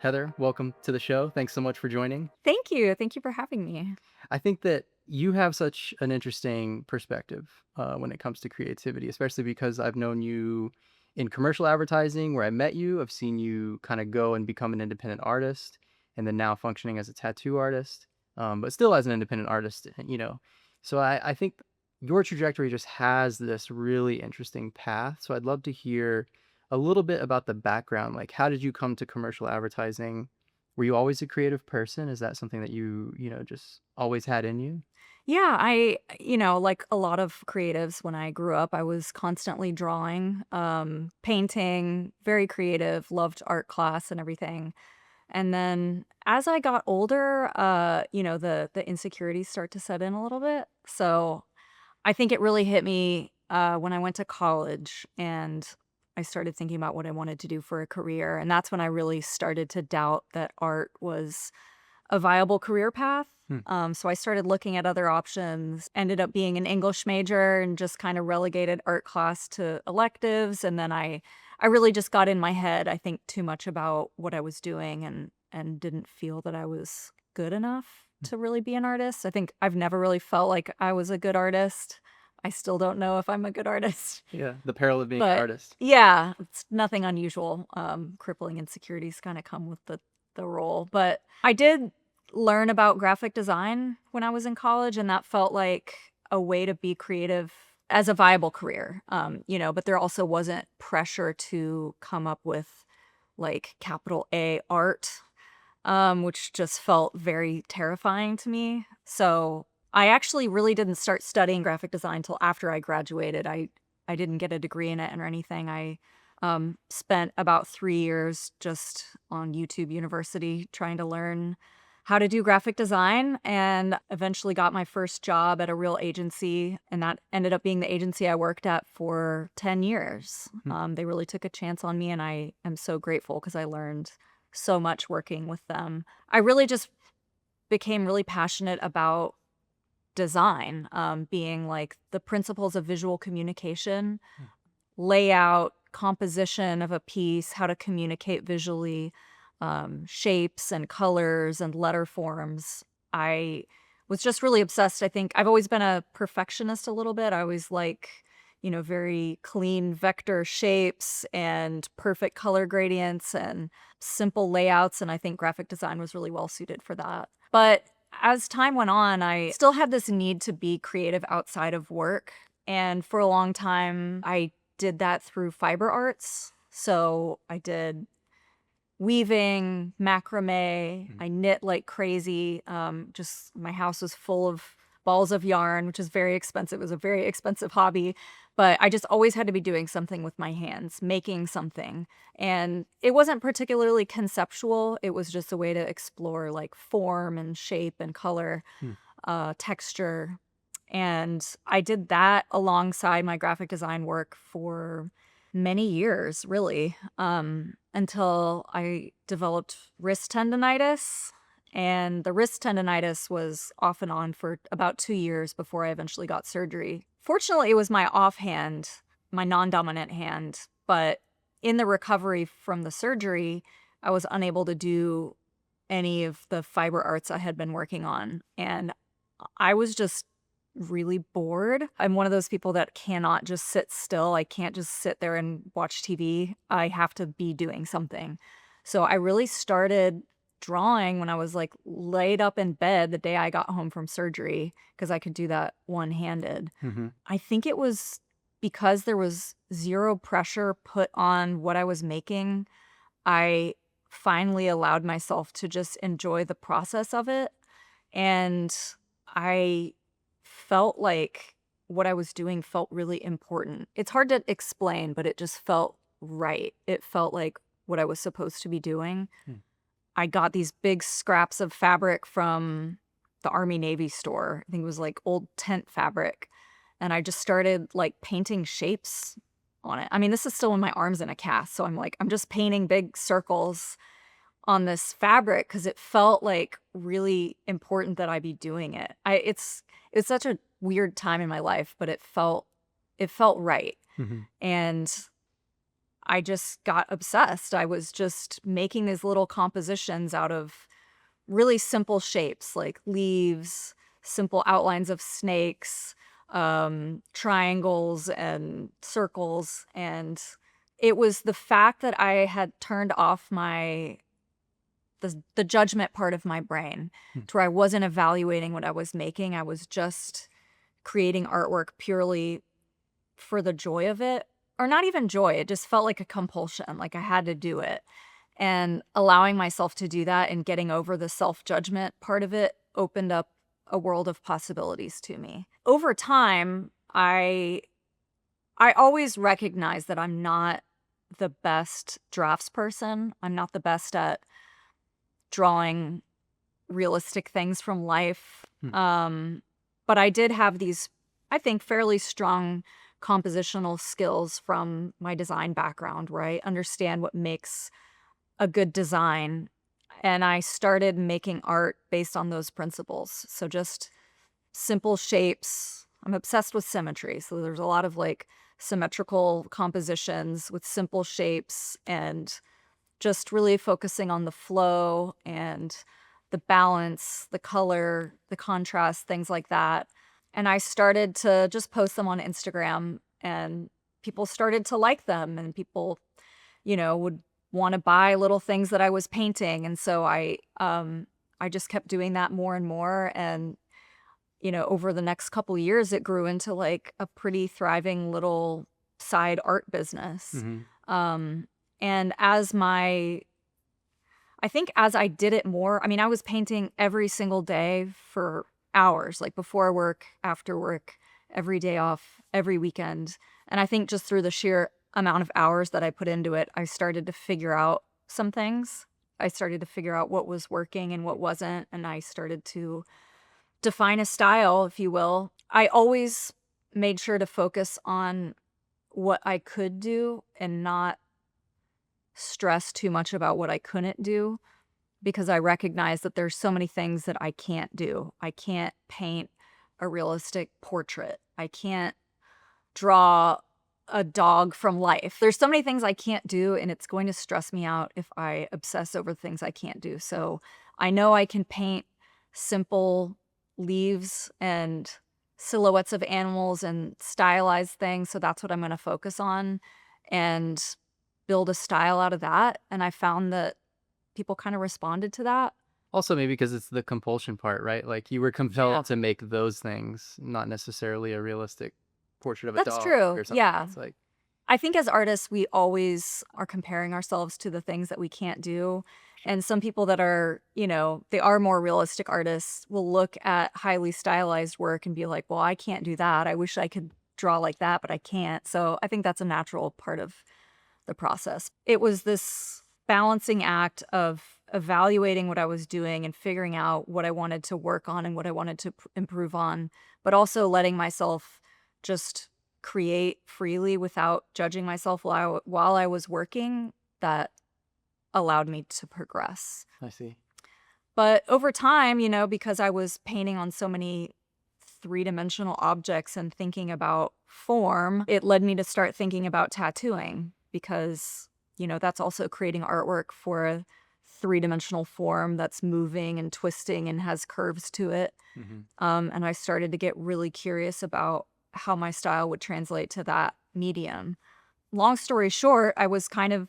Heather, welcome to the show. Thanks so much for joining. Thank you. Thank you for having me. I think that you have such an interesting perspective when it comes to creativity, especially because I've known you in commercial advertising where I met you. I've seen you kind of go and become an independent artist and then now functioning as a tattoo artist, but still as an independent artist. So I think your trajectory just has this really interesting path. So I'd love to hear a little bit about the background. Like, how did you come to commercial advertising? Were you always a creative person? Is that something that you just always had in you? Yeah, like a lot of creatives when I grew up, I was constantly drawing, painting, very creative, loved art class and everything. And then as I got older, the insecurities start to set in a little bit. So I think it really hit me when I went to college and I started thinking about what I wanted to do for a career. And that's when I really started to doubt that art was a viable career path. Hmm. So I started looking at other options, ended up being an English major and just kind of relegated art class to electives. And then I really just got in my head, I think, too much about what I was doing and didn't feel that I was good enough to really be an artist. I think I've never really felt like I was a good artist. I still don't know if I'm a good artist. Yeah, the peril of being an But artist. yeah, it's nothing unusual. Crippling insecurities kind of come with the role. But I did learn about graphic design when I was in college, and that felt like a way to be creative as a viable career. But there also wasn't pressure to come up with like capital A art, which just felt very terrifying to me. So I actually really didn't start studying graphic design till after I graduated. I didn't get a degree in it or anything. I spent about 3 years just on YouTube University trying to learn how to do graphic design and eventually got my first job at a real agency. And that ended up being the agency I worked at for 10 years. Hmm. They really took a chance on me, and I am so grateful because I learned so much working with them. I really just became really passionate about design, being like the principles of visual communication, layout, composition of a piece, how to communicate visually, shapes and colors and letter forms. I was just really obsessed. I think I've always been a perfectionist a little bit. I always like, very clean vector shapes and perfect color gradients and simple layouts. And I think graphic design was really well suited for that. But as time went on, I still had this need to be creative outside of work. And for a long time, I did that through fiber arts. So I did weaving, macrame. Hmm. I knit like crazy. Just my house was full of balls of yarn, which is very expensive. It was a very expensive hobby, but I just always had to be doing something with my hands, making something. And it wasn't particularly conceptual. It was just a way to explore like form and shape and color, Hmm. texture. And I did that alongside my graphic design work for many years, really, until I developed wrist tendonitis. And the wrist tendonitis was off and on for about 2 years before I eventually got surgery. Fortunately, it was my offhand, my non dominant hand. But in the recovery from the surgery, I was unable to do any of the fiber arts I had been working on. And I was just really bored. I'm one of those people that cannot just sit still. I can't just sit there and watch TV. I have to be doing something. So I really started drawing when I was like laid up in bed the day I got home from surgery because I could do that one-handed. Hmm. I think it was because there was zero pressure put on what I was making. I finally allowed myself to just enjoy the process of it. And I felt like what I was doing felt really important. It's hard to explain, but it just felt right. It felt like what I was supposed to be doing. Hmm. I got these big scraps of fabric from the Army Navy store. I think it was like old tent fabric. And I just started like painting shapes on it. I mean, this is still when my arm's in a cast. So I'm just painting big circles on this fabric because it felt like really important that I be doing it. It's such a weird time in my life, but it felt right. Hmm. And I just got obsessed. I was just making these little compositions out of really simple shapes like leaves, simple outlines of snakes, triangles and circles. And it was the fact that I had turned off the judgment part of my brain Hmm. to where I wasn't evaluating what I was making. I was just creating artwork purely for the joy of it, or not even joy. It just felt like a compulsion, like I had to do it. And allowing myself to do that and getting over the self-judgment part of it opened up a world of possibilities to me. Over time, I always recognize that I'm not the best drafts person. I'm not the best at drawing realistic things from life. Hmm. But I did have these, I think, fairly strong compositional skills from my design background, where I understand what makes a good design. And I started making art based on those principles. So just simple shapes. I'm obsessed with symmetry. So there's a lot of like symmetrical compositions with simple shapes and just really focusing on the flow and the balance, the color, the contrast, things like that. And I started to just post them on Instagram, and people started to like them, and people, would want to buy little things that I was painting. And so I just kept doing that more and more. And, over the next couple years, it grew into like a pretty thriving little side art business. Mhm. Um, and I think as I did it more, I mean, I was painting every single day for hours, like before work, after work, every day off, every weekend. And I think just through the sheer amount of hours that I put into it, I started to figure out some things. I started to figure out what was working and what wasn't. And I started to define a style, if you will. I always made sure to focus on what I could do and not stress too much about what I couldn't do, because I recognize that there's so many things that I can't do. I can't paint a realistic portrait. I can't draw a dog from life. There's so many things I can't do, and it's going to stress me out if I obsess over things I can't do. So I know I can paint simple leaves and silhouettes of animals and stylized things. So that's what I'm going to focus on and build a style out of that. And I found that people kind of responded to that. Also, maybe because it's the compulsion part, right? Like, you were Yeah. compelled to make those things, not necessarily a realistic portrait of a That's dog true. or something. Yeah. It's like I think as artists, we always are comparing ourselves to the things that we can't do. And some people that are, they are more realistic artists will look at highly stylized work and be like, well, I can't do that. I wish I could draw like that, but I can't. So I think that's a natural part of the process. It was this balancing act of evaluating what I was doing and figuring out what I wanted to work on and what I wanted to improve on, but also letting myself just create freely without judging myself while I was working. That allowed me to progress. I see. But over time, because I was painting on so many three-dimensional objects and thinking about form, it led me to start thinking about tattooing, because, that's also creating artwork for a three-dimensional form that's moving and twisting and has curves to it. Mhm. And I started to get really curious about how my style would translate to that medium. Long story short, I was kind of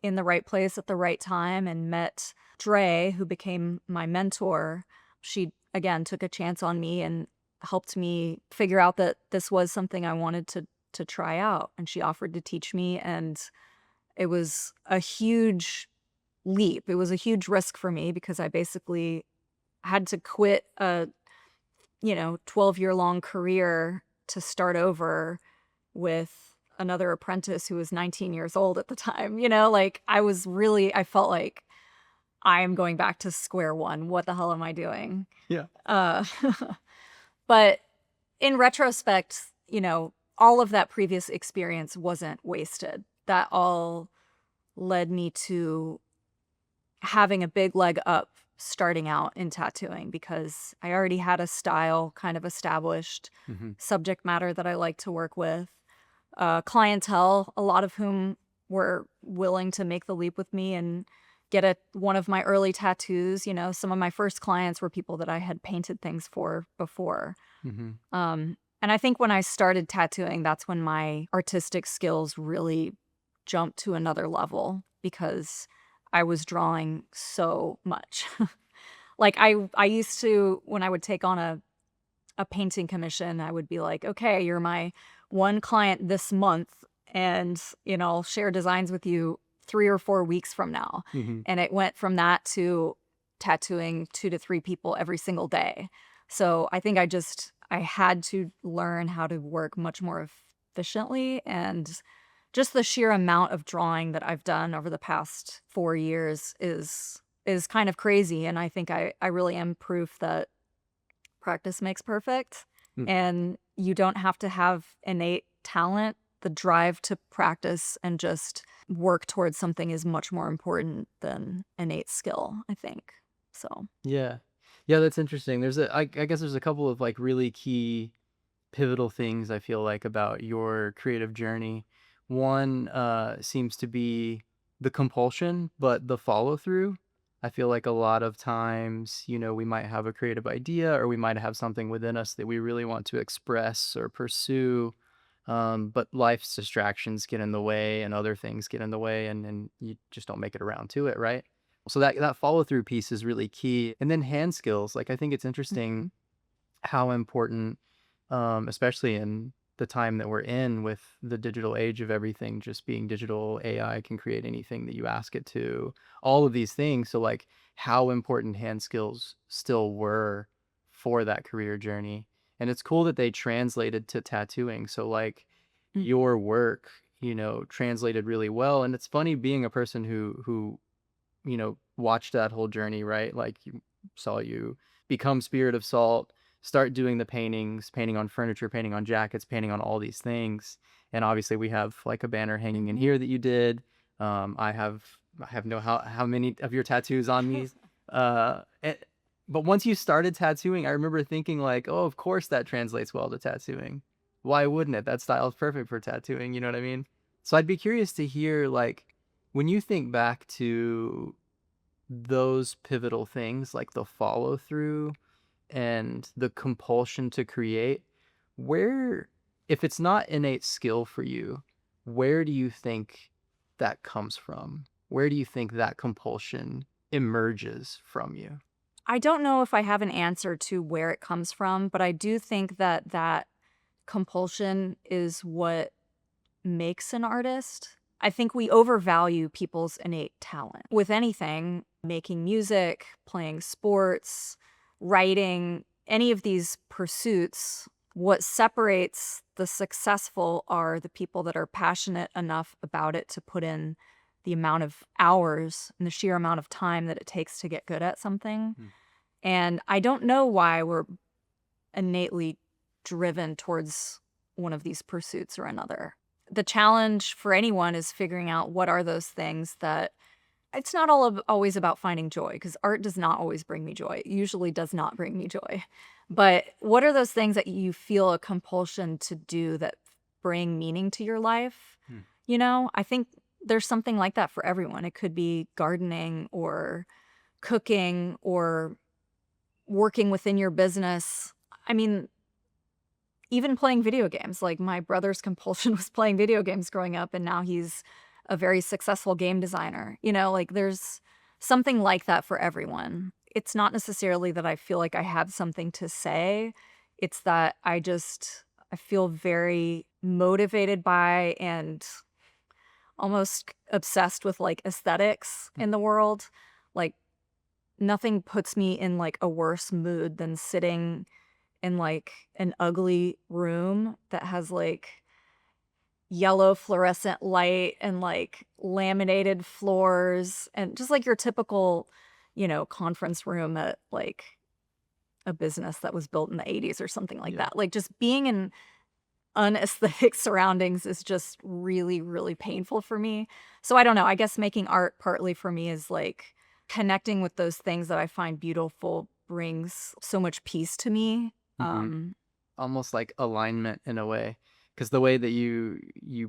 in the right place at the right time and met Dre, who became my mentor. She, again, took a chance on me and helped me figure out that this was something I wanted to try out. And she offered to teach me, and it was a huge leap. It was a huge risk for me because I basically had to quit a 12-year-long career to start over with another apprentice who was 19 years old at the time. Like I felt like I am going back to square one. What the hell am I doing? Yeah. Uh, but in retrospect, all of that previous experience wasn't wasted. That all led me to having a big leg up starting out in tattooing, because I already had a style kind of established, Mhm. subject matter that I like to work with, clientele, a lot of whom were willing to make the leap with me and get one of my early tattoos. You know, some of my first clients were people that I had painted things for before. Hmm. And I think when I started tattooing, that's when my artistic skills really jumped to another level because I was drawing so much. Like I used to, when I would take on a painting commission, I would be like, okay, you're my one client this month, and I'll share designs with you 3 or 4 weeks from now. Hmm. And it went from that to tattooing 2 to 3 people every single day. So I think I had to learn how to work much more efficiently, and just the sheer amount of drawing that I've done over the past 4 years is kind of crazy. And I think I really am proof that practice makes perfect, and you don't have to have innate talent. The drive to practice and just work towards something is much more important than innate skill, I think. So, Yeah. Yeah, that's interesting. I guess there's a couple of like really key pivotal things I feel like about your creative journey. One seems to be the compulsion, but the follow through. I feel like a lot of times, we might have a creative idea or we might have something within us that we really want to express or pursue. But life's distractions get in the way and other things get in the way, and you just don't make it around to it, right? So that follow through piece is really key. And then hand skills. Like I think it's interesting mhm, how important, especially in the time that we're in with the digital age of everything just being digital, AI can create anything that you ask it to, all of these things. So, like, how important hand skills still were for that career journey. And it's cool that they translated to tattooing. So, like, mm, your work, translated really well. And it's funny being a person who watched that whole journey, right? Like you saw you become Spirit of Salt, start doing the paintings, painting on furniture, painting on jackets, painting on all these things. And obviously we have like a banner hanging in mhm. here that you did. I have no how many of your tattoos on me. Uh and, but once you started tattooing, I remember thinking like, oh, of course that translates well to tattooing. Why wouldn't it? That style is perfect for tattooing, you know what I mean? So I'd be curious to hear like when you think back to those pivotal things like the follow through and the compulsion to create, where, if it's not innate skill for you, where do you think that comes from? Where do you think that compulsion emerges from you? I don't know if I have an answer to where it comes from, but I do think that that compulsion is what makes an artist. I think we overvalue people's innate talent. With anything, making music, playing sports, writing, any of these pursuits, what separates the successful are the people that are passionate enough about it to put in the amount of hours and the sheer amount of time that it takes to get good at something. Mm. And I don't know why we're innately driven towards one of these pursuits or another. The challenge for anyone is figuring out what are those things that it's not always about finding joy, because art does not always bring me joy. It usually does not bring me joy. But what are those things that you feel a compulsion to do that bring meaning to your life? Hmm. I think there's something like that for everyone. It could be gardening or cooking or working within your business. I mean, even playing video games. Like, my brother's compulsion was playing video games growing up, and now he's a very successful game designer. Like, there's something like that for everyone. It's not necessarily that I feel like I have something to say. It's that I feel very motivated by and almost obsessed with, like, aesthetics in the world. Like, nothing puts me in, like, a worse mood than sitting in, like, an ugly room that has, like, yellow fluorescent light and, like, laminated floors and just, like, your typical, conference room at, like, a business that was built in the '80s or something like Yeah. that. Like, just being in unaesthetic surroundings is just really, really painful for me. So I don't know, I guess making art partly for me is, like, connecting with those things that I find beautiful brings so much peace to me. Hmm. Um Almost like alignment in a way. because the way that you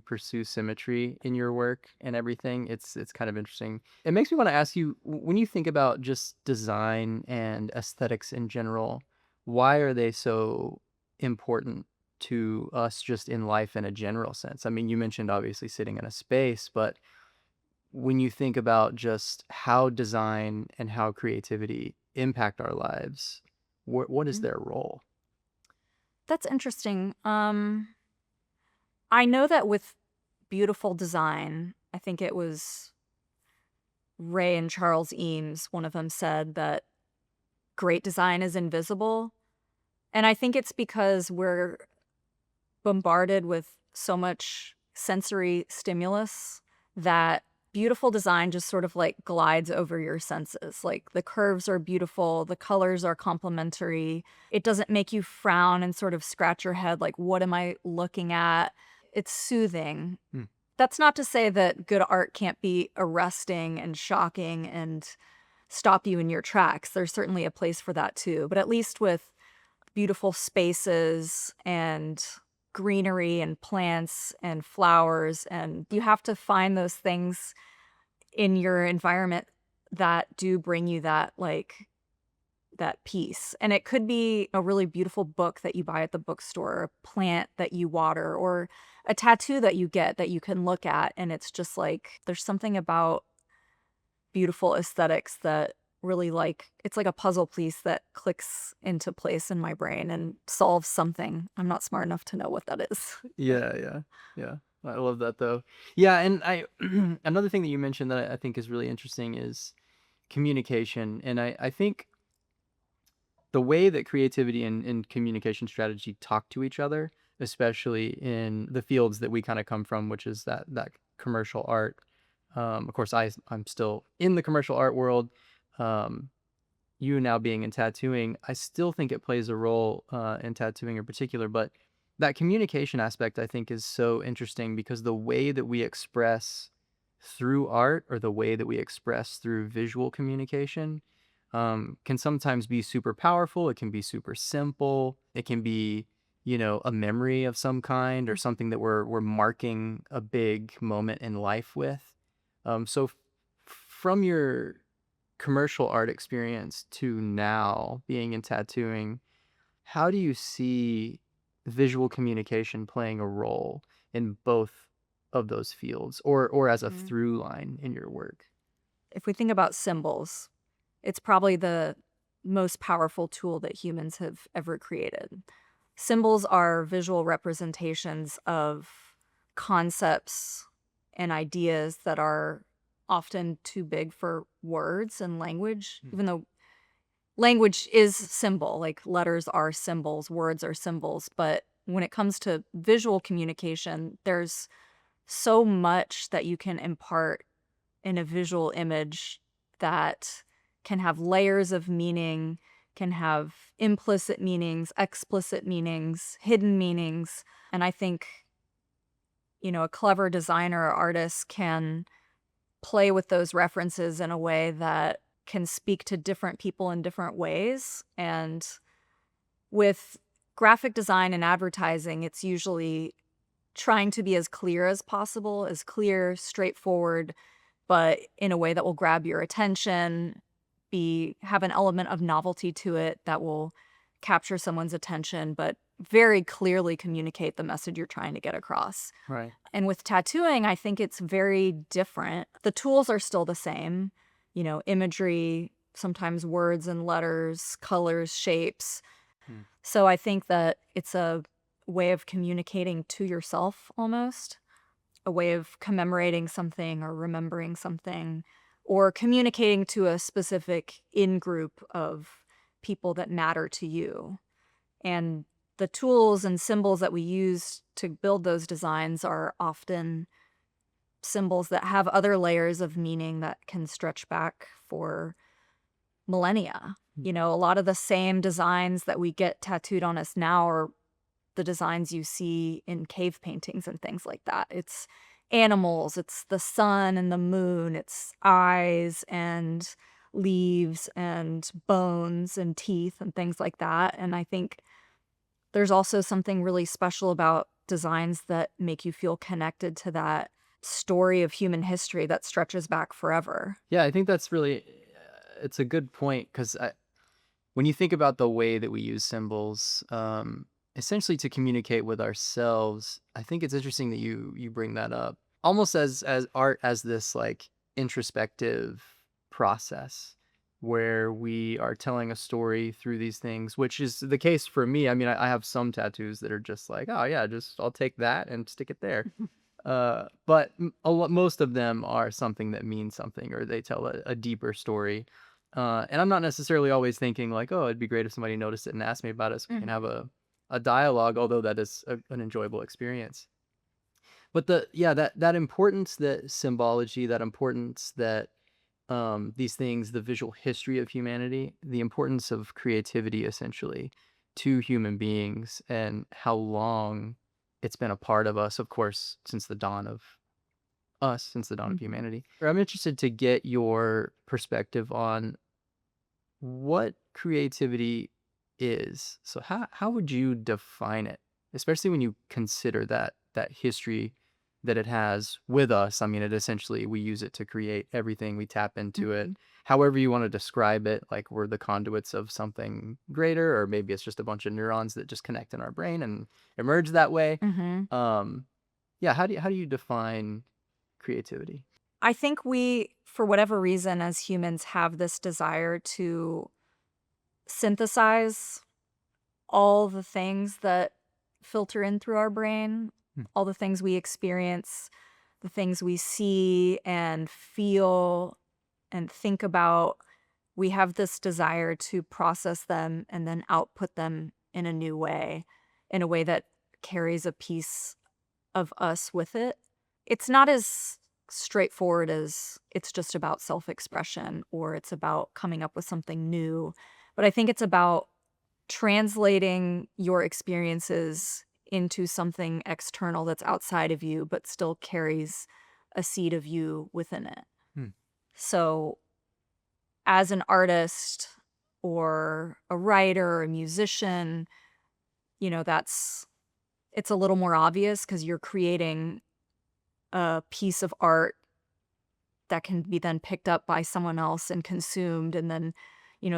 pursue symmetry in your work and everything, it's kind of interesting. It makes me want to ask you, when you think about just design and aesthetics in general, why are they so important to us just in life in a general sense? I mean, you mentioned obviously sitting in a space, but when you think about just how design and how creativity impact our lives, what is Mhm. their role? That's interesting. I know that with beautiful design, I think it was Ray and Charles Eames, one of them said that great design is invisible. And I think it's because we're bombarded with so much sensory stimulus that beautiful design just sort of like glides over your senses. Like the curves are beautiful, the colors are complementary. It doesn't make you frown and sort of scratch your head like, what am I looking at? It's soothing. Hmm. That's not to say that good art can't be arresting and shocking and stop you in your tracks. There's certainly a place for that too. But at least with beautiful spaces and greenery and plants and flowers, and you have to find those things in your environment that do bring you that, like, that peace. And it could be a really beautiful book that you buy at the bookstore, a plant that you water, or a tattoo that you get that you can look at, and it's just like there's something about beautiful aesthetics that really, like, it's like a puzzle piece that clicks into place in my brain and solves something. I'm not smart enough to know what that is. Yeah, yeah, yeah. I love that though. Yeah, and I another thing that you mentioned that I think is really interesting is communication. And I think the way that creativity and communication strategy talk to each other, especially in the fields that we kind of come from, which is that commercial art. Of course, I'm still in the commercial art world. Um, you now being in tattooing, I still think it plays a role in tattooing in particular. But that communication aspect, I think, is so interesting because the way that we express through art or the way that we express through visual communication can sometimes be super powerful. It can be super simple. It can be, a memory of some kind or something that we're marking a big moment in life with. So from your commercial art experience to now being in tattooing, how do you see visual communication playing a role in both of those fields or as a Mhm. through line in your work? If we think about symbols, it's probably the most powerful tool that humans have ever created. Symbols are visual representations of concepts and ideas that are often too big for words and language, Mm. even though language is symbol, like letters are symbols, words are symbols. But when it comes to visual communication, there's so much that you can impart in a visual image that can have layers of meaning, can have implicit meanings, explicit meanings, hidden meanings. And I think, a clever designer or artist can play with those references in a way that can speak to different people in different ways. And with graphic design and advertising, it's usually trying to be as clear as possible, as clear, straightforward, but in a way that will grab your attention, have an element of novelty to it that will capture someone's attention, but very clearly communicate the message you're trying to get across. Right. And with tattooing, I think it's very different. The tools are still the same, imagery, sometimes words and letters, colors, shapes. Hmm. So I think that it's a way of communicating to yourself almost, a way of commemorating something or remembering something, or communicating to a specific in group of people that matter to you. And the tools and symbols that we use to build those designs are often symbols that have other layers of meaning that can stretch back for millennia. Hmm. A lot of the same designs that we get tattooed on us now are the designs you see in cave paintings and things like that. It's animals, it's the sun and the moon, it's eyes and leaves and bones and teeth and things like that. And I think there's also something really special about designs that make you feel connected to that story of human history that stretches back forever. Yeah, I think that's really it's a good point because when you think about the way that we use symbols, essentially to communicate with ourselves, I think it's interesting that you bring that up, almost as art as this like introspective process where we are telling a story through these things, which is the case for me. I mean, I have some tattoos that are just like, oh yeah, just I'll take that and stick it there. But most of them are something that means something, or they tell a deeper story. And I'm not necessarily always thinking like, oh, it'd be great if somebody noticed it and asked me about it so we can Mhm. have a dialogue, although that is an enjoyable experience. But that importance, that symbology, that importance that these things, the visual history of humanity, the importance of creativity essentially to human beings and how long it's been a part of us, of course, since the dawn of Mhm. humanity. I'm interested to get your perspective on what creativity is. So how would you define it? Especially when you consider that history that it has with us. I mean, it essentially we use it to create everything. We tap into it. Mhm. However you want to describe it, like we're the conduits of something greater, or maybe it's just a bunch of neurons that just connect in our brain and emerge that way. Mhm. Um, yeah, how do you define creativity? I think we, for whatever reason, as humans, have this desire to synthesize all the things that filter in through our brain, Hmm. all the things we experience, the things we see and feel and think about. We have this desire to process them and then output them in a way that carries a piece of us with it. It's not as straightforward as it's just about self expression or it's about coming up with something new, but I think it's about translating your experiences into something external that's outside of you, but still carries a seed of you within it. Hmm. So, as an artist or a writer or a musician, that's it's a little more obvious because you're creating a piece of art that can be then picked up by someone else and consumed, and then,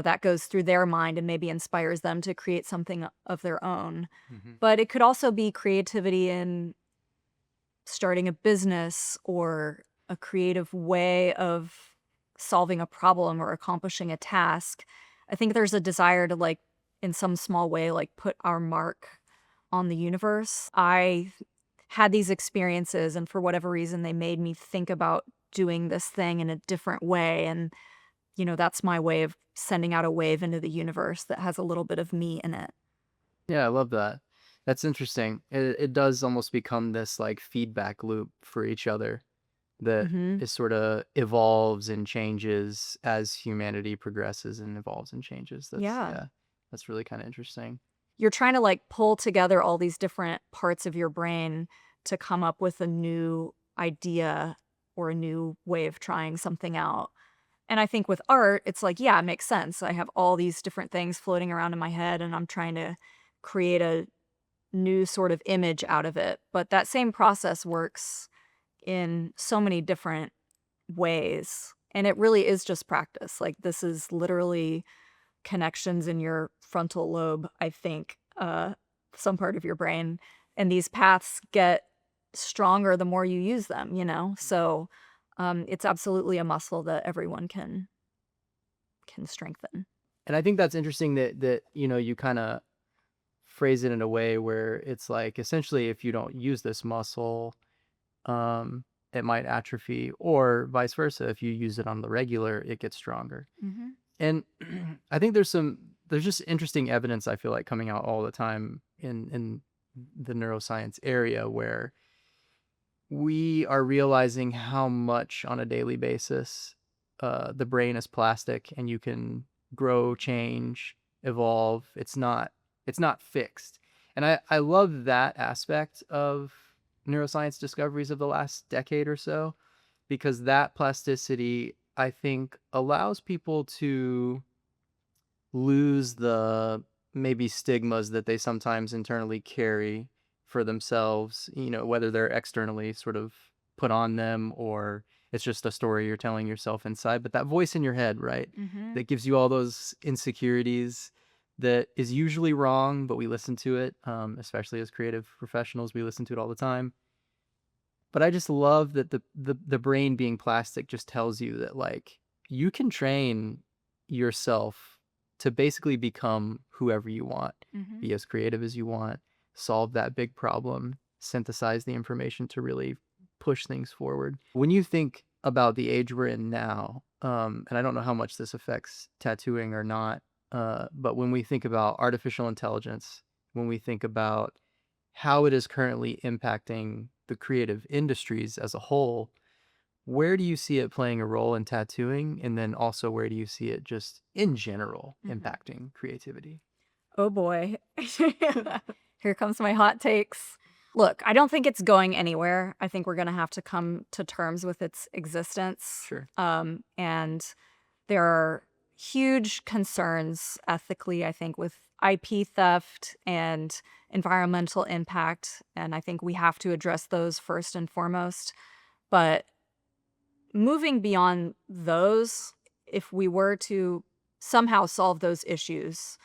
that goes through their mind and maybe inspires them to create something of their own. Mhm. But it could also be creativity in starting a business or a creative way of solving a problem or accomplishing a task. I think there's a desire to, like, in some small way, like, put our mark on the universe. I had these experiences, and for whatever reason, they made me think about doing this thing in a different way. And, that's my way of sending out a wave into the universe that has a little bit of me in it. Yeah, I love that. That's interesting. It does almost become this like feedback loop for each other that Hmm. is sort of evolves and changes as humanity progresses and evolves and changes. That's Yeah. yeah, that's really kind of interesting. You're trying to, like, pull together all these different parts of your brain to come up with a new idea or a new way of trying something out. And I think with art, it's like, yeah, it makes sense. I have all these different things floating around in my head, and I'm trying to create a new sort of image out of it. But that same process works in so many different ways. And it really is just practice. Like, this is literally connections in your frontal lobe, I think, some part of your brain. And these paths get stronger the more you use them, you know? So it's absolutely a muscle that everyone can strengthen. And I think that's interesting that you kind of phrase it in a way where it's like essentially if you don't use this muscle, um, it might atrophy, or vice versa. If you use it on the regular, it gets stronger. Mhm. And I think there's just interesting evidence I feel like coming out all the time in the neuroscience area where we are realizing how much on a daily basis the brain is plastic and you can grow, change, evolve. It's not fixed. And I love that aspect of neuroscience discoveries of the last decade or so because that plasticity I think allows people to lose the maybe stigmas that they sometimes internally carry for themselves, whether they're externally sort of put on them or it's just a story you're telling yourself inside. But that voice in your head, right, Mm-hmm. that gives you all those insecurities that is usually wrong, but we listen to it, especially as creative professionals, we listen to it all the time. But I just love that the brain being plastic just tells you that like you can train yourself to basically become whoever you want, Mm-hmm. be as creative as you want, solve that big problem, synthesize the information to really push things forward. When you think about the age we're in now, and I don't know how much this affects tattooing or not, but when we think about artificial intelligence, when we think about how it is currently impacting the creative industries as a whole, where do you see it playing a role in tattooing? And then also, where do you see it just in general Mm-hmm. impacting creativity? Oh boy. Here comes my hot takes. Look, I don't think it's going anywhere. I think we're going to have to come to terms with its existence. Sure. And there are huge concerns ethically, I think, with IP theft and environmental impact. And I think we have to address those first and foremost. But moving beyond those, if we were to somehow solve those issues,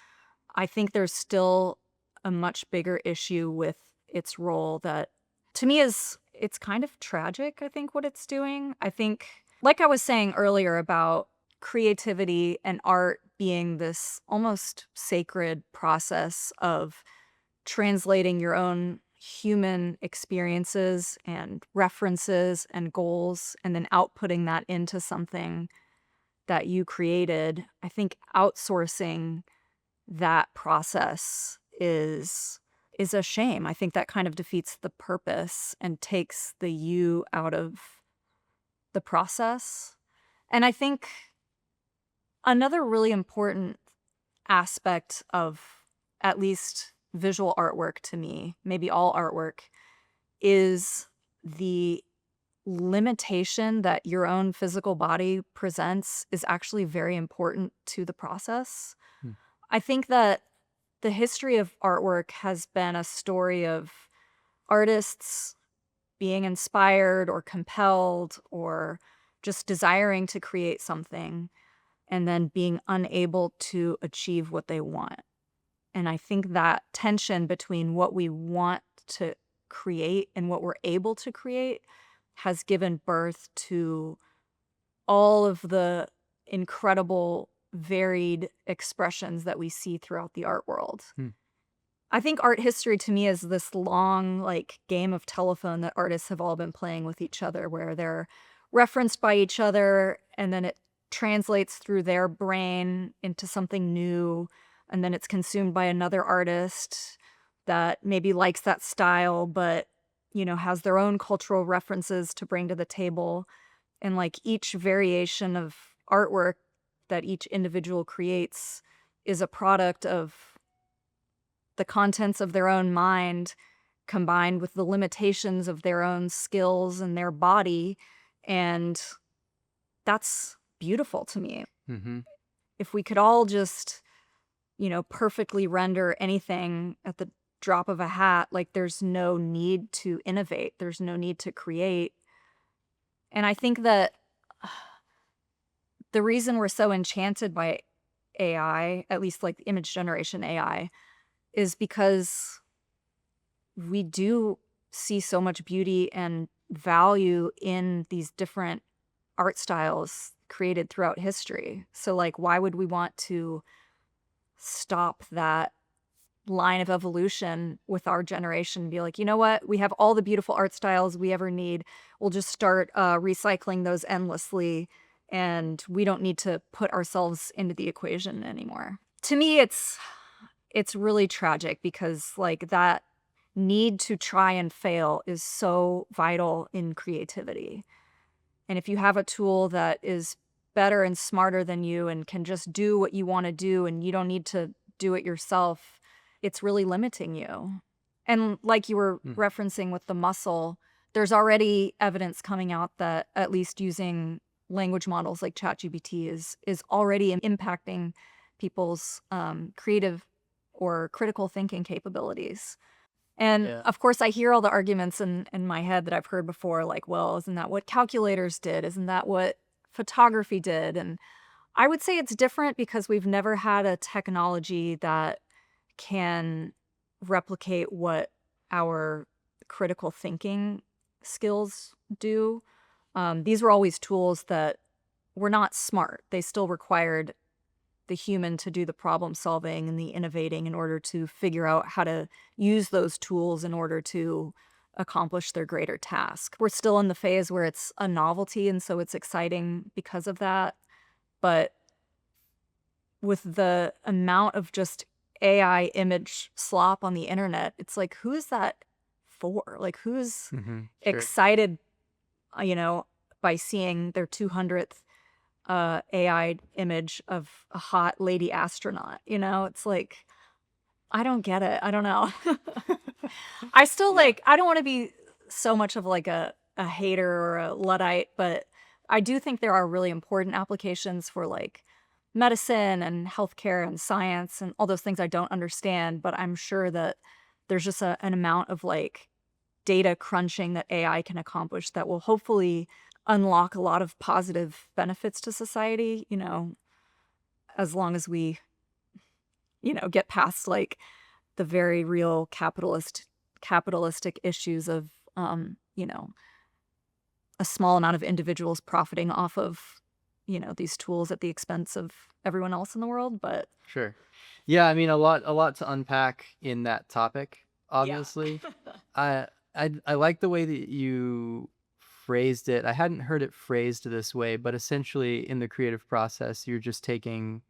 I think there's still a much bigger issue with its role that to me is it's kind of tragic, I think, what it's doing. I think, like I was saying earlier about creativity and art being this almost sacred process of translating your own human experiences and references and goals and then outputting that into something that you created. I think outsourcing that process is a shame. I think that kind of defeats the purpose and takes the you out of the process. And I think another really important aspect of at least visual artwork to me, maybe all artwork, is the limitation that your own physical body presents is actually very important to the process. Hmm. I think that the history of artwork has been a story of artists being inspired or compelled or just desiring to create something and then being unable to achieve what they want. And I think that tension between what we want to create and what we're able to create has given birth to all of the incredible varied expressions that we see throughout the art world. Hmm. I think art history to me is this long like game of telephone that artists have all been playing with each other where they're referenced by each other and then it translates through their brain into something new and then it's consumed by another artist that maybe likes that style but has their own cultural references to bring to the table and like each variation of artwork that each individual creates is a product of the contents of their own mind combined with the limitations of their own skills and their body. And that's beautiful to me. Mm-hmm. If we could all just, perfectly render anything at the drop of a hat, like there's no need to innovate, there's no need to create. And I think that the reason we're so enchanted by AI, at least like image generation AI, is because we do see so much beauty and value in these different art styles created throughout history. So like, why would we want to stop that line of evolution with our generation and be like, you know what, we have all the beautiful art styles we ever need. We'll just start recycling those endlessly and we don't need to put ourselves into the equation anymore. To me, it's really tragic because like that need to try and fail is so vital in creativity. And if you have a tool that is better and smarter than you and can just do what you want to do and you don't need to do it yourself, it's really limiting you. And like you were referencing with the muscle, there's already evidence coming out that at least using language models like ChatGPT is already impacting people's creative or critical thinking capabilities. And Yeah. of course, I hear all the arguments in my head that I've heard before, like, well, isn't that what calculators did? Isn't that what photography did? And I would say it's different because we've never had a technology that can replicate what our critical thinking skills do. These were always tools that were not smart. They still required the human to do the problem solving and the innovating in order to figure out how to use those tools in order to accomplish their greater task. We're still in the phase where it's a novelty, and so it's exciting because of that. But with the amount of just AI image slop on the internet, it's like, who is that for? Like, who's Sure. excited, you know, by seeing their 200th AI image of a hot lady astronaut? You know, it's like, I don't get it. I don't know. I still Yeah. like, I don't want to be so much of like a hater or a Luddite, but I do think there are really important applications for like medicine and healthcare and science and all those things I don't understand, but I'm sure that there's just an amount of like data crunching that AI can accomplish that will hopefully unlock a lot of positive benefits to society, as long as we, get past like the very real capitalistic issues of a small amount of individuals profiting off of, these tools at the expense of everyone else in the world, but Sure. Yeah, I mean, a lot to unpack in that topic, yeah. obviously. I I like the way that you phrased it. I hadn't heard it phrased this way, but essentially in the creative process, you're just taking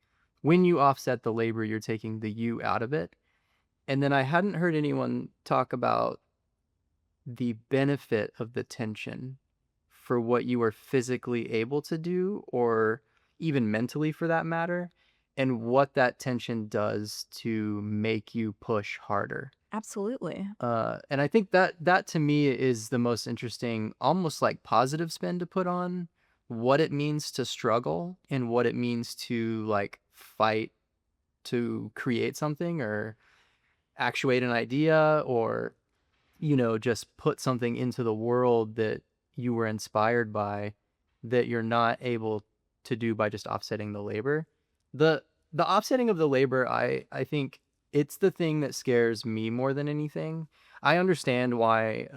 when you offset the labor, you're taking the you out of it. And then I hadn't heard anyone talk about the benefit of the tension for what you are physically able to do, or even mentally for that matter, and what that tension does to make you push harder. Absolutely. And I think that to me is the most interesting, almost like positive spin to put on what it means to struggle and what it means to like fight to create something or actuate an idea or just put something into the world that you were inspired by that you're not able to do by just offsetting the labor. The the offsetting of the labor, I think it's the thing that scares me more than anything. I understand why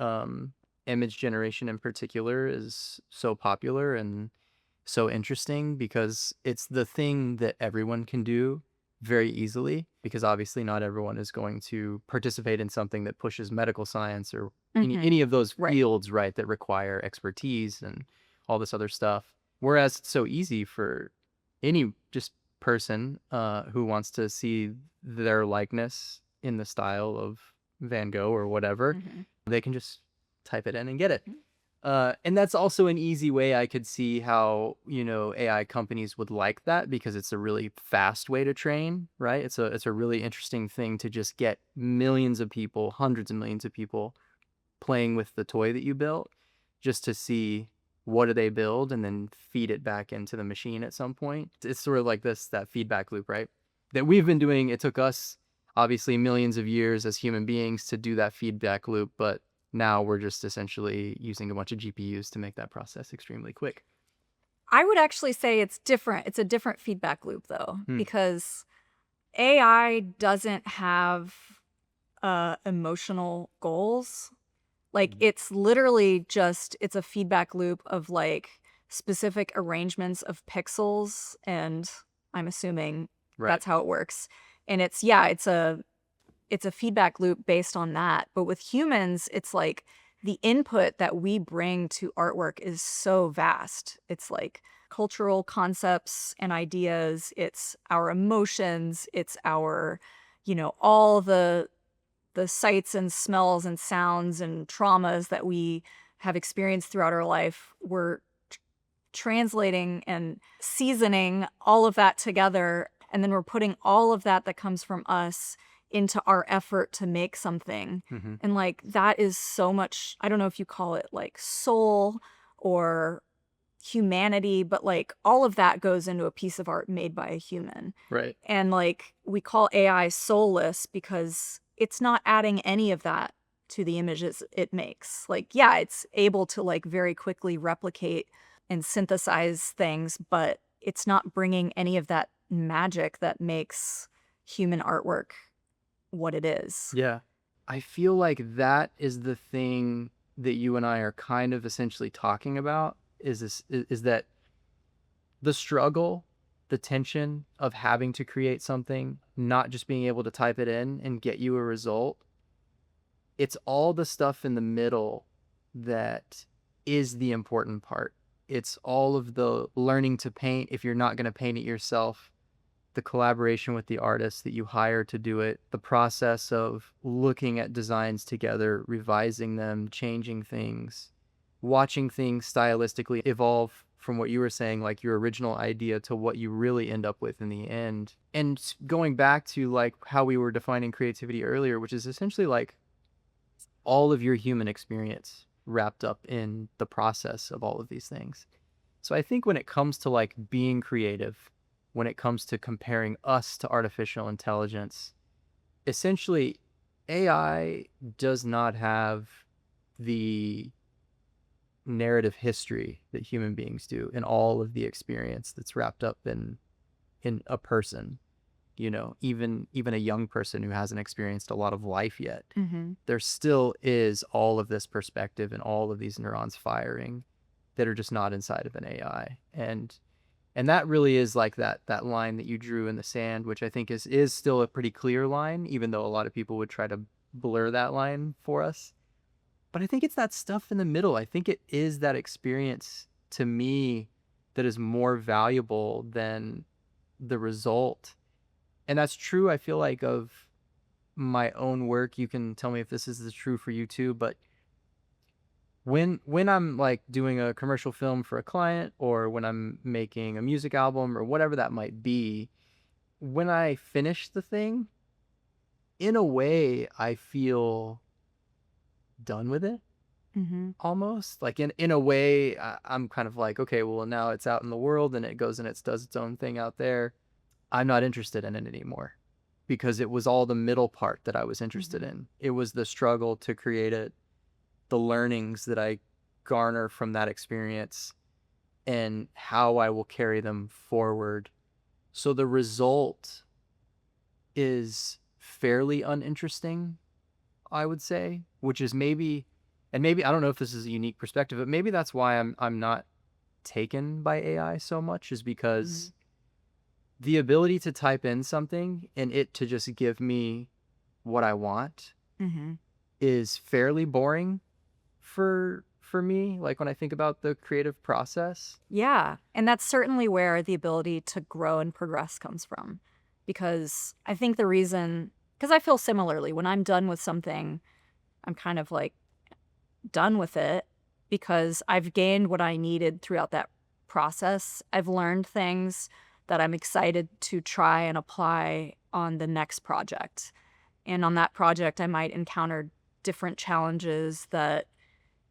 image generation in particular is so popular and so interesting because it's the thing that everyone can do very easily because obviously not everyone is going to participate in something that pushes medical science or Mhm. any of those Right. fields, right, that require expertise and all this other stuff. Whereas it's so easy for any just person who wants to see their likeness in the style of Van Gogh or whatever, Mhm. they can just type it in and get it. And that's also an easy way I could see how, AI companies would like that because it's a really fast way to train, right? It's a really interesting thing to just get millions of people, hundreds of millions of people playing with the toy that you built just to see what do they build and then feed it back into the machine at some point. It's sort of like that feedback loop, right? That we've been doing. It took us obviously millions of years as human beings to do that feedback loop, but now we're just essentially using a bunch of GPUs to make that process extremely quick. I would actually say it's different. It's a different feedback loop though, Hmm. because AI doesn't have emotional goals. Like it's literally just it's a feedback loop of like specific arrangements of pixels, and I'm assuming Right. that's how it works. And it's a feedback loop based on that. But with humans, it's like the input that we bring to artwork is so vast. It's like cultural concepts and ideas, it's our emotions, it's our, all the sights and smells and sounds and traumas that we have experienced throughout our life. We're translating and seasoning all of that together, and then we're putting all of that that comes from us into our effort to make something. Hmm. And like that is so much, I don't know if you call it like soul or humanity, but like all of that goes into a piece of art made by a human. Right. And like we call AI soulless because it's not adding any of that to the images it makes. Like, yeah, it's able to like very quickly replicate and synthesize things, but it's not bringing any of that magic that makes human artwork what it is. Yeah. I feel like that is the thing that you and I are kind of essentially talking about is that the struggle, the tension of having to create something, not just being able to type it in and get you a result. It's all the stuff in the middle that is the important part. It's all of the learning to paint if you're not going to paint it yourself, the collaboration with the artists that you hire to do it, the process of looking at designs together, revising them, changing things, watching things stylistically evolve from what you were saying, like your original idea to what you really end up with in the end. And going back to like how we were defining creativity earlier, which is essentially like all of your human experience wrapped up in the process of all of these things. So I think when it comes to like being creative, when it comes to comparing us to artificial intelligence, essentially AI does not have the narrative history that human beings do in all of the experience that's wrapped up in a person. You know, even a young person who hasn't experienced a lot of life yet, Mm-hmm. there still is all of this perspective and all of these neurons firing that are just not inside of an AI. And that really is like that line that you drew in the sand, which I think is still a pretty clear line, even though a lot of people would try to blur that line for us. But I think it's that stuff in the middle. I think it is that experience to me that is more valuable than the result. And that's true, I feel like, of my own work. You can tell me if this is true for you too, but when I'm like doing a commercial film for a client or when I'm making a music album or whatever that might be, when I finish the thing, in a way I feel done with it Mm-hmm. almost. Like in a way I'm kind of like, okay, well now it's out in the world and it goes and it does its own thing out there. I'm not interested in it anymore because it was all the middle part that I was interested Mm-hmm. in. It was the struggle to create it, the learnings that I garner from that experience, and how I will carry them forward. So the result is fairly uninteresting, I would say, which is maybe, and maybe I don't know if this is a unique perspective, but maybe that's why I'm not taken by AI so much, is Mm-hmm. because the ability to type in something and it to just give me what I want Mm-hmm. is fairly boring for me, like when I think about the creative process. Yeah. And that's certainly where the ability to grow and progress comes from. Because I think the reason, because I feel similarly, when I'm done with something, I'm kind of like done with it because I've gained what I needed throughout that process. I've learned things that I'm excited to try and apply on the next project. And on that project, I might encounter different challenges that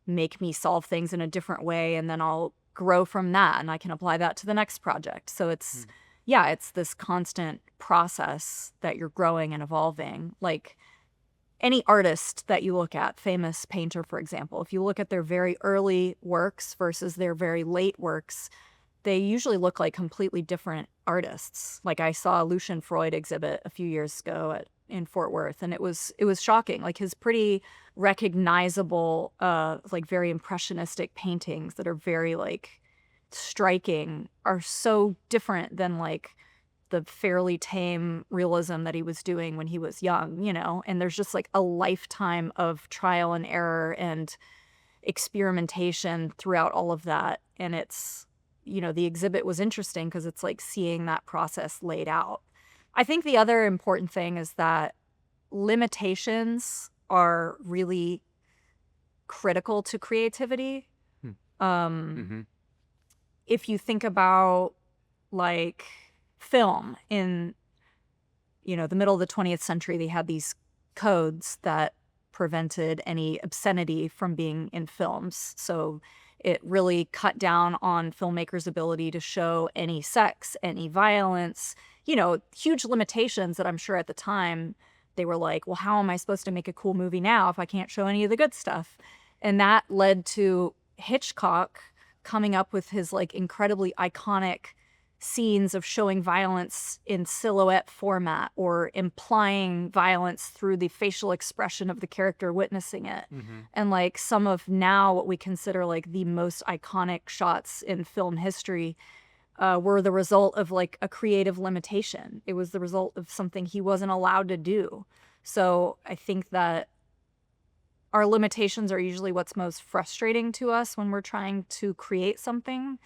make me solve things in a different way. And then I'll grow from that and I can apply that to the next project. So it's, Hmm. yeah, it's this constant process that you're growing and evolving. Like any artist that you look at, famous painter, for example, if you look at their very early works versus their very late works, they usually look like completely different artists. Like I saw a Lucian Freud exhibit a few years ago in Fort Worth, and it was shocking. Like his pretty recognizable, like very impressionistic paintings that are very like striking are so different than like the fairly tame realism that he was doing when he was young, you know? And there's just like a lifetime of trial and error and experimentation throughout all of that. And it's, you know, the exhibit was interesting because it's like seeing that process laid out. I think the other important thing is that limitations are really critical to creativity. Hmm. Um, Mm-hmm. if you think about like film in, you know, the middle of the 20th century, they had these codes that prevented any obscenity from being in films. So it really cut down on filmmakers' ability to show any sex, any violence, you know, huge limitations that I'm sure at the time they were like, well, how am I supposed to make a cool movie now if I can't show any of the good stuff? And that led to Hitchcock coming up with his like incredibly iconic scenes of showing violence in silhouette format or implying violence through the facial expression of the character witnessing it. Hmm. And like some of now what we consider like the most iconic shots in film history were the result of like a creative limitation. It was the result of something he wasn't allowed to do. So I think that our limitations are usually what's most frustrating to us when we're trying to create something,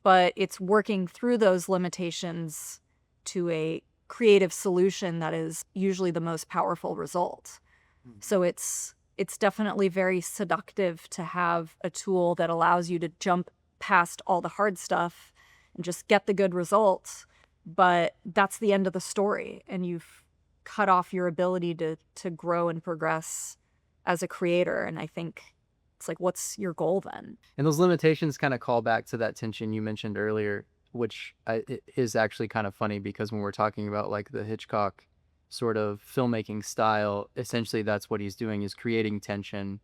but it's working through those limitations to a creative solution that is usually the most powerful result. So it's definitely very seductive to have a tool that allows you to jump past all the hard stuff and just get the good results, but that's the end of the story and you've cut off your ability to grow and progress as a creator. And I think it's like, what's your goal then? And those limitations kind of call back to that tension you mentioned earlier, which is actually kind of funny because when we're talking about like the Hitchcock sort of filmmaking style, essentially that's what he's doing, is creating tension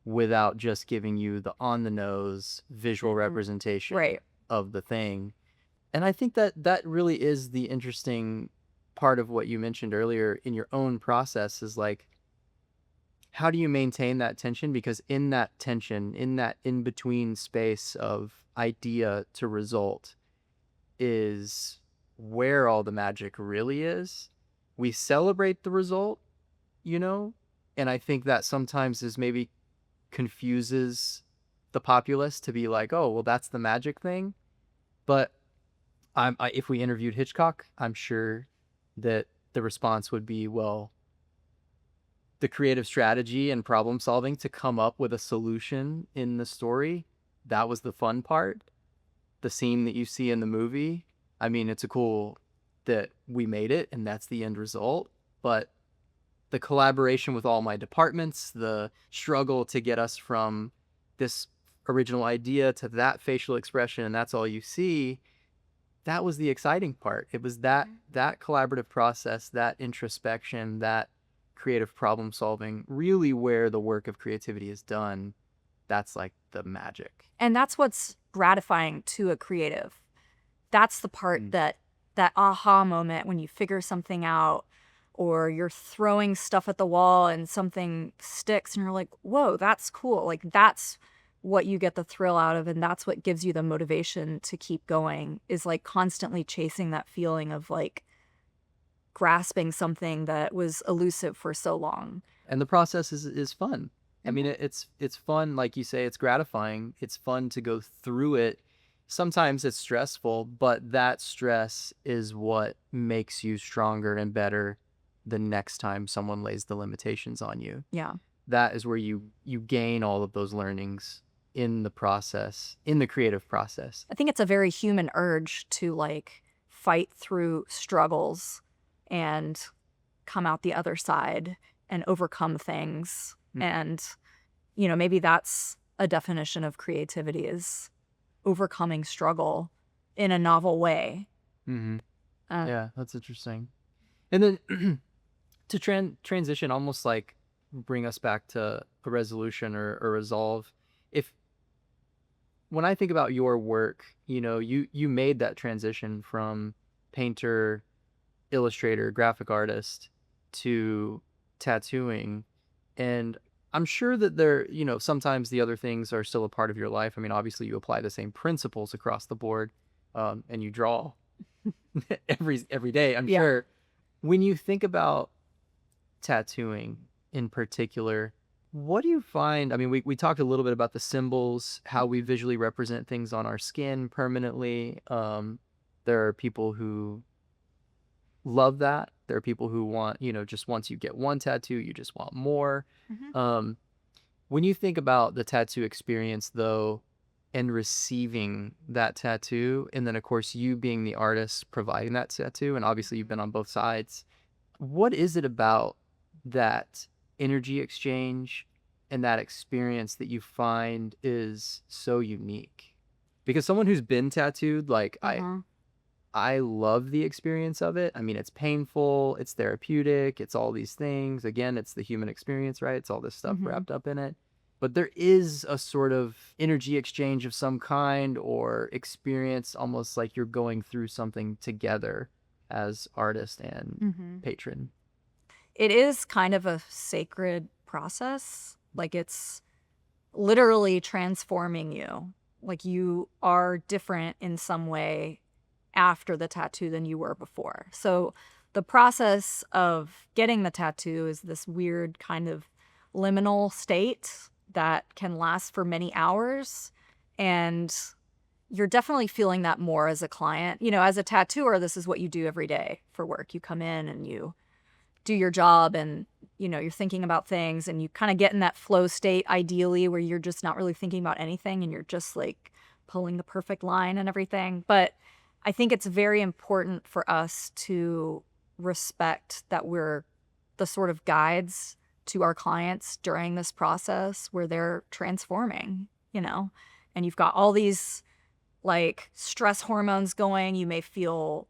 without just giving you the on the nose visual representation Right. of the thing. And I think that that really is the interesting part of what you mentioned earlier in your own process, is like, how do you maintain that tension? Because in that tension, in that in between space of idea to result, is where all the magic really is. We celebrate the result, you know? And I think that sometimes is maybe confuses the populace to be like, oh, well, that's the magic thing. But if we interviewed Hitchcock, I'm sure that the response would be, well, the creative strategy and problem solving to come up with a solution in the story, that was the fun part. The scene that you see in the movie, I mean, it's a cool that we made it and that's the end result, but the collaboration with all my departments, the struggle to get us from this original idea to that facial expression and that's all you see, that was the exciting part. It was that collaborative process, that introspection, that creative problem solving, really where the work of creativity is done. That's like the magic. And that's what's gratifying to a creative. That's the part that aha moment when you figure something out or you're throwing stuff at the wall and something sticks and you're like, whoa, that's cool. Like that's what you get the thrill out of. And that's what gives you the motivation to keep going, is like constantly chasing that feeling of like grasping something that was elusive for so long. And the process is fun. I mean, it's fun, like you say, it's gratifying. It's fun to go through it. Sometimes it's stressful, but that stress is what makes you stronger and better the next time someone lays the limitations on you. Yeah. That is where you gain all of those learnings in the process, in the creative process. I think it's a very human urge to like fight through struggles and come out the other side and overcome things. And, you know, maybe that's a definition of creativity, is overcoming struggle in a novel way. Yeah, that's interesting. And then to transition, almost like bring us back to a resolution or resolve. When I think about your work, you know, you made that transition from painter, illustrator, graphic artist to tattooing. And I'm sure that there, you know, sometimes the other things are still a part of your life. I mean, obviously you apply the same principles across the board, and you draw every day, I'm sure. When you think about tattooing in particular, what do you find? I mean, we talked a little bit about the symbols, how we visually represent things on our skin permanently. There are people who love that. There are people who want, you know, just once you get one tattoo, you just want more. When you think about the tattoo experience, though, and receiving that tattoo, and then, of course, you being the artist providing that tattoo, and obviously you've been on both sides, what is it about that energy exchange and that experience that you find is so unique? Because someone who's been tattooed, like I love the experience of it. I mean, it's painful, it's therapeutic, it's all these things. Again, it's the human experience, right? It's all this stuff Mhm. wrapped up in it. But there is a sort of energy exchange of some kind or experience, almost like you're going through something together as artist and Mhm. patron. It is kind of a sacred process. Like, it's literally transforming you. Like, you are different in some way after the tattoo than you were before. So the process of getting the tattoo is this weird kind of liminal state that can last for many hours. And you're definitely feeling that more as a client. You know, as a tattooer, this is what you do every day for work. You come in and you do your job, and you're thinking about things, and you kind of get in that flow state ideally where you're just not really thinking about anything and you're just like pulling the perfect line and everything. But I think it's very important for us to respect that we're the sort of guides to our clients during this process where they're transforming. And you've got all these like stress hormones going. You may feel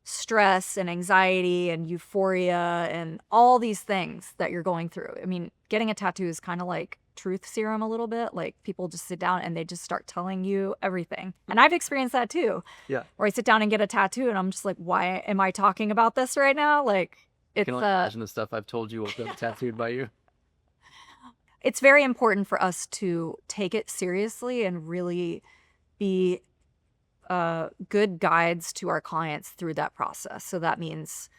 stress and anxiety and euphoria and all these things that you're going through. I mean, getting a tattoo is kind of like truth serum a little bit. Like, people just sit down and they just start telling you everything. And I've experienced that too, Yeah. where I sit down and get a tattoo and I'm just like, why am I talking about this right now? Like, I can it's only imagine the stuff I've told you will get tattooed by you. it's very important for us to take it seriously and really be good guides to our clients through that process. So that means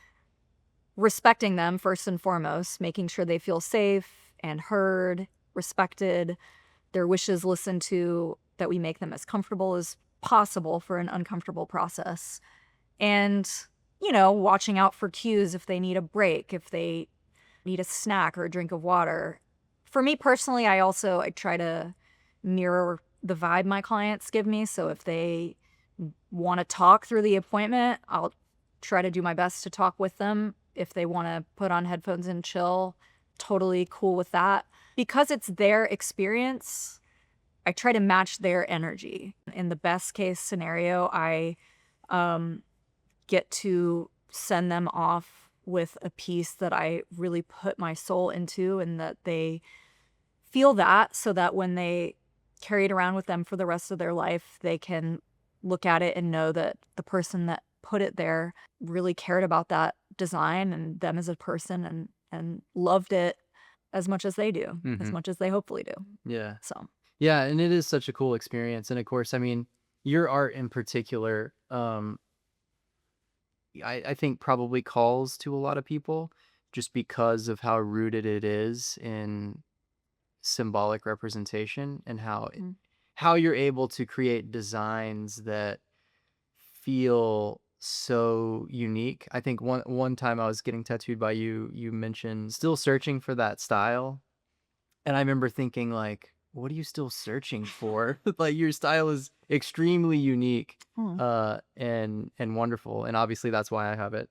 respecting them first and foremost, making sure they feel safe and heard, respected, their wishes listened to, that we make them as comfortable as possible for an uncomfortable process. And, watching out for cues if they need a break, if they need a snack or a drink of water. For me personally, I try to mirror the vibe my clients give me. So if they want to talk through the appointment, I'll try to do my best to talk with them. If they want to put on headphones and chill, totally cool with that. Because it's their experience, I try to match their energy. In the best case scenario, I um, get to send them off with a piece that I really put my soul into and that they feel that, so that when they carry it around with them for the rest of their life, they can look at it and know that the person that put it there really cared about that design and them as a person, and loved it as much as they do, as Hmm. much as they hopefully do. Yeah. So, Yeah, and it is such a cool experience. And of course, I mean, your art in particular, I think probably calls to a lot of people just because of how rooted it is in symbolic representation and mm, how you're able to create designs that feel so unique. I think one time I was getting tattooed by you, you mentioned still searching for that style. And I remember thinking like, what are you still searching for? Like your style is extremely unique mm, and wonderful. And obviously that's why I have it,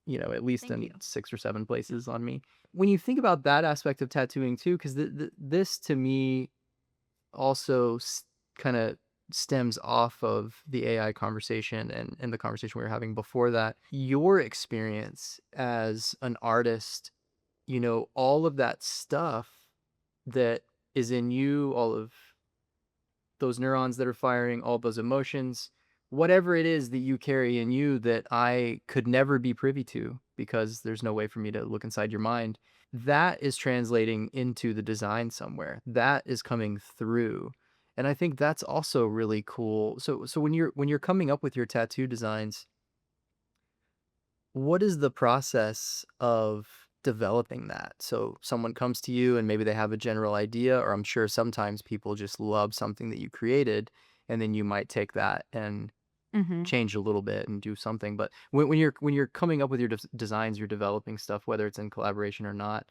at least thank you. in 6 or 7 places on me. When you think about that aspect of tattooing too, because this to me also kind of stems off of the AI conversation and the conversation we were having before that. Your experience as an artist, all of that stuff that is in you, all of those neurons that are firing, all those emotions, whatever it is that you carry in you that I could never be privy to because there's no way for me to look inside your mind, that is translating into the design somewhere. That is coming through. And I think that's also really cool. So when you're coming up with your tattoo designs, what is the process of developing that? So someone comes to you and maybe they have a general idea, or I'm sure sometimes people just love something that you created, and then you might take that and Mhm. change a little bit and do something. But when you're coming up with your designs, you're developing stuff, whether it's in collaboration or not.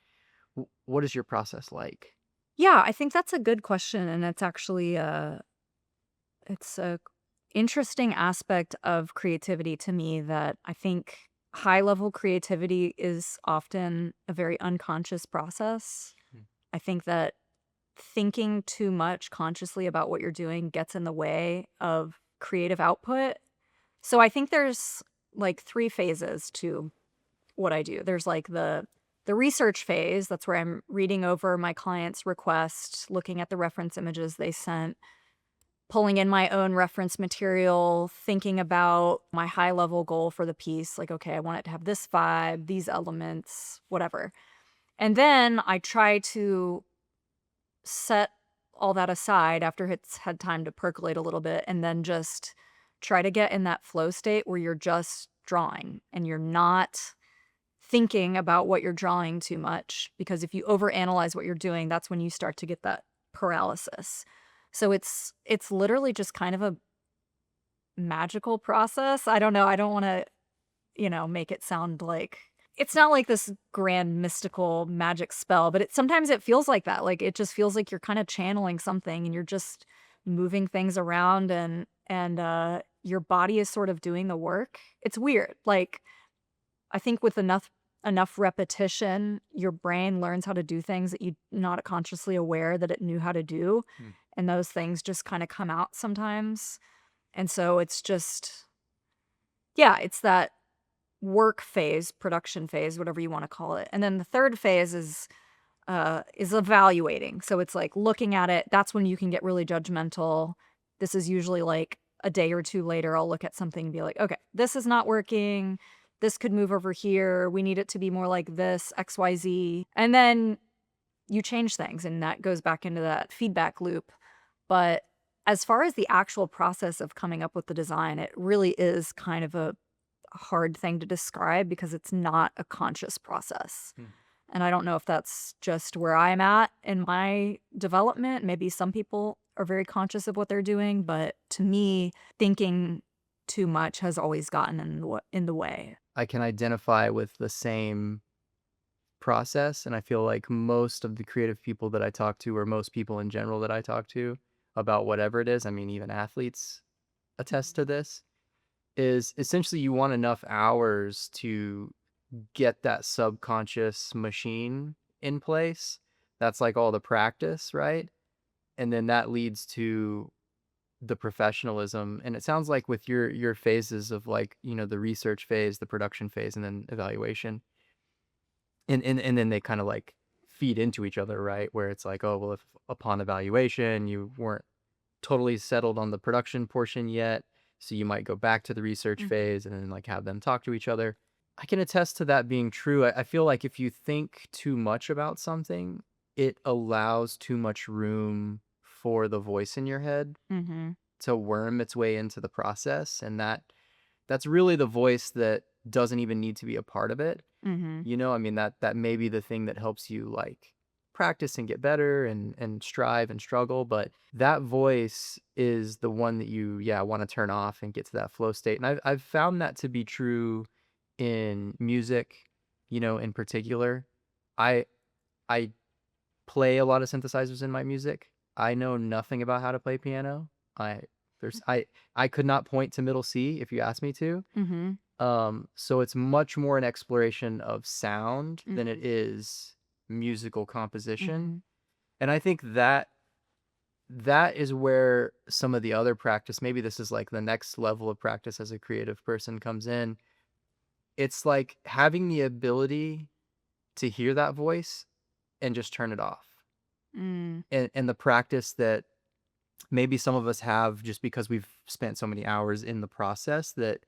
What is your process like? Yeah, I think that's a good question, and it's actually it's a interesting aspect of creativity to me that I think high level creativity is often a very unconscious process. Mm. I think that thinking too much consciously about what you're doing gets in the way of creative output. So I think there's like three phases to what I do. There's like the research phase, that's where I'm reading over my client's request, looking at the reference images they sent, pulling in my own reference material, thinking about my high level goal for the piece, like okay, I want it to have this vibe, these elements, whatever. And then I try to set all that aside after it's had time to percolate a little bit and then just try to get in that flow state where you're just drawing and you're not thinking about what you're drawing too much, because if you overanalyze what you're doing, that's when you start to get that paralysis. So it's literally just kind of a magical process. I don't know. I don't want to, make it sound like it's not like this grand mystical magic spell, but sometimes it feels like that. Like it just feels like you're kind of channeling something and you're just moving things around and your body is sort of doing the work. It's weird. Like I think with enough repetition, your brain learns how to do things that you're not consciously aware that it knew how to do. Hmm. And those things just kind of come out sometimes. And so it's just, yeah, it's that work phase, production phase, whatever you want to call it. And then the third phase is evaluating. So it's like looking at it. That's when you can get really judgmental. This is usually like a day or two later, I'll look at something and be like, okay, this is not working. This could move over here. We need it to be more like this, XYZ. And then you change things, and that goes back into that feedback loop. But as far as the actual process of coming up with the design, it really is kind of a hard thing to describe because it's not a conscious process. Hmm. And I don't know if that's just where I'm at in my development. Maybe some people are very conscious of what they're doing, but to me, thinking too much has always gotten in the way. I can identify with the same process, and I feel like most of the creative people that I talk to, or most people in general that I talk to about whatever it is, I mean, even athletes attest to this, is essentially you want enough hours to get that subconscious machine in place. That's like all the practice, right? And then that leads to the professionalism. And it sounds like with your phases of like, the research phase, the production phase, and then evaluation, and then they kind of like feed into each other, right? Where it's like, oh well, if upon evaluation you weren't totally settled on the production portion yet, so you might go back to the research Mm. phase and then like have them talk to each other. I can attest to that being true. I feel like if you think too much about something, it allows too much room for the voice in your head Mhm. to worm its way into the process, and that's really the voice that doesn't even need to be a part of it. Mhm. I mean, that may be the thing that helps you like practice and get better and strive and struggle, but that voice is the one that you, yeah, want to turn off and get to that flow state. And I've found that to be true in music, in particular. I I play a lot of synthesizers in my music. I know nothing about how to play piano. I there's I could not point to middle C if you asked me to. Mhm. So it's much more an exploration of sound than it Mhm. is musical composition. Mhm. And I think that is where some of the other practice, maybe this is like the next level of practice as a creative person, comes in. It's like having the ability to hear that voice and just turn it off. Mm. And the practice that maybe some of us have just because we've spent so many hours in the process that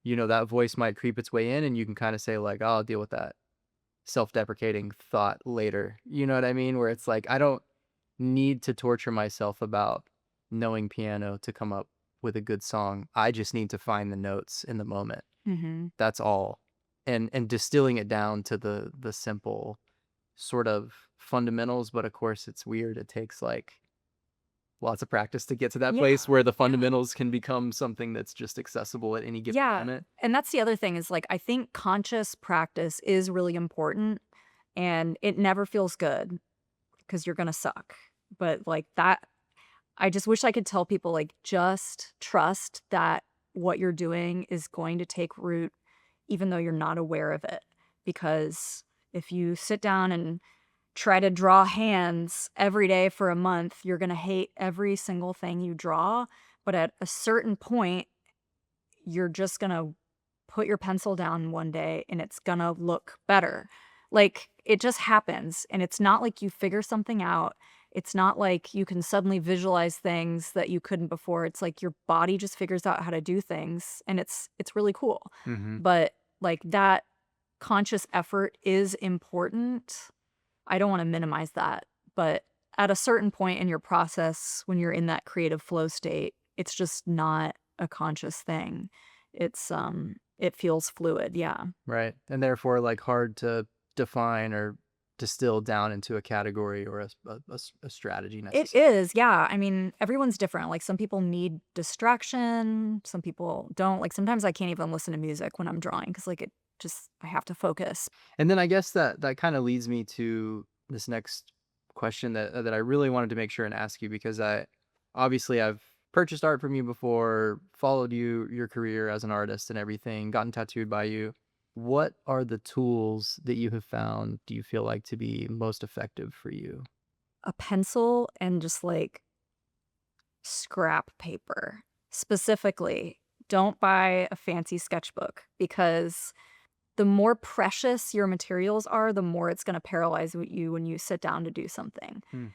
that voice might creep its way in, and you can kind of say like, oh, I'll deal with that self-deprecating thought later. You know what I mean? Where it's like, I don't need to torture myself about knowing piano to come up with a good song. I just need to find the notes in the moment. Mhm. That's all. And distilling it down to the simple sort of fundamentals, but of course it's weird. It takes like lots of practice to get to that place Yeah. where the Yeah. fundamentals can become something that's just accessible at any given Yeah. moment. And that's the other thing is like I think conscious practice is really important and it never feels good because you're going to suck. But like that I just wish I could tell people like just trust that what you're doing is going to take root even though you're not aware of it, because if you sit down and try to draw hands every day for a month, you're going to hate every single thing you draw. But at a certain point, you're just gonna put your pencil down one day and it's gonna look better. Like, it just happens, and it's not like you figure something out. It's not like you can suddenly visualize things that you couldn't before. It's like your body just figures out how to do things, and it's really cool. Hmm. But, like, that conscious effort is important. I don't wanna minimize that, but at a certain point in your process, when you're in that creative flow state, it's just not a conscious thing. It feels fluid, yeah. Right. And therefore, like, hard to define or distill down into a category or a strategy It necessarily. is, yeah. I mean, everyone's different. Like, some people need distraction, some people don't. Like, sometimes I can't even listen to music when I'm drawing because, like, I have to focus. And then I guess that kind of leads me to this next question that I really wanted to make sure and ask you, because I've purchased art from you before, followed your career as an artist and everything, gotten tattooed by you. What are the tools that you have found, do you feel like, to be most effective for you? A pencil and just, like, scrap paper. Specifically, don't buy a fancy sketchbook because the more precious your materials are, the more it's gonna paralyze you when you sit down to do something. Hmm.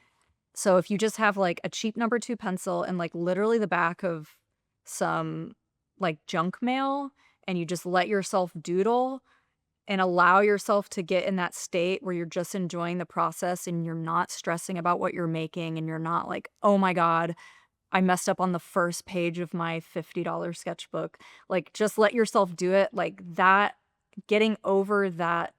So if you just have, like, a cheap number 2 pencil and, like, literally the back of some, like, junk mail, and you just let yourself doodle and allow yourself to get in that state where you're just enjoying the process and you're not stressing about what you're making and you're not like, "Oh my god, I messed up on the first page of my $50 sketchbook." Like, just let yourself do it. Like, that getting over that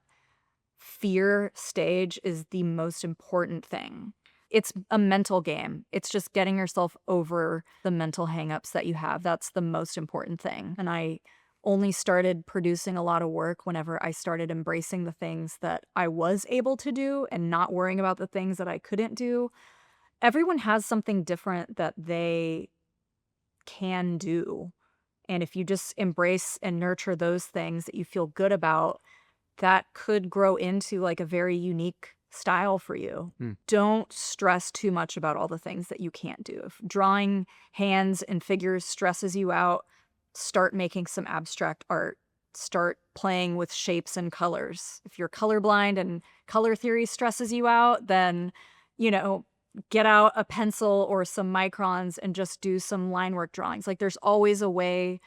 fear stage is the most important thing. It's a mental game. It's just getting yourself over the mental hangups that you have. That's the most important thing. And I only started producing a lot of work whenever I started embracing the things that I was able to do and not worrying about the things that I couldn't do. Everyone has something different that they can do. And if you just embrace and nurture those things that you feel good about, that could grow into like a very unique style for you. Hmm. Don't stress too much about all the things that you can't do. If drawing hands and figures stresses you out, start making some abstract art. Start playing with shapes and colors. If you're colorblind and color theory stresses you out, then, you know, get out a pencil or some microns and just do some line work drawings. Like, there's always a way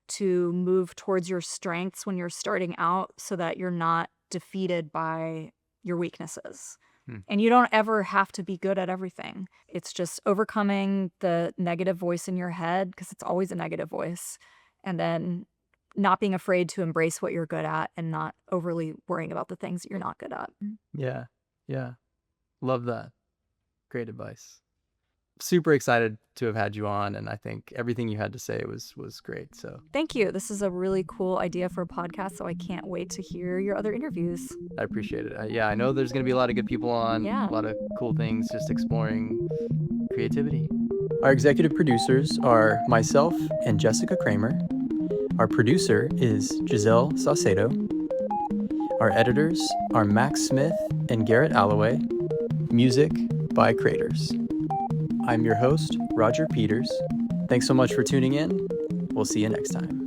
to move towards your strengths when you're starting out so that you're not defeated by your weaknesses. Hmm. And you don't ever have to be good at everything. It's just overcoming the negative voice in your head, because it's always a negative voice, and then not being afraid to embrace what you're good at and not overly worrying about the things that you're not good at. Yeah. Yeah. Love that. Great advice. Super excited to have had you on, and I think everything you had to say was great. So Thank you. This is a really cool idea for a podcast, so I can't wait to hear your other interviews. I appreciate it. Yeah, I know there's going to be a lot of good people on, Yeah. a lot of cool things, just exploring creativity. Our executive producers are myself and Jessica Kramer. Our producer is Giselle Saucedo. Our editors are Max Smith and Garrett Alloway. Music by Craters. I'm your host, Roger Peters. Thanks so much for tuning in. We'll see you next time.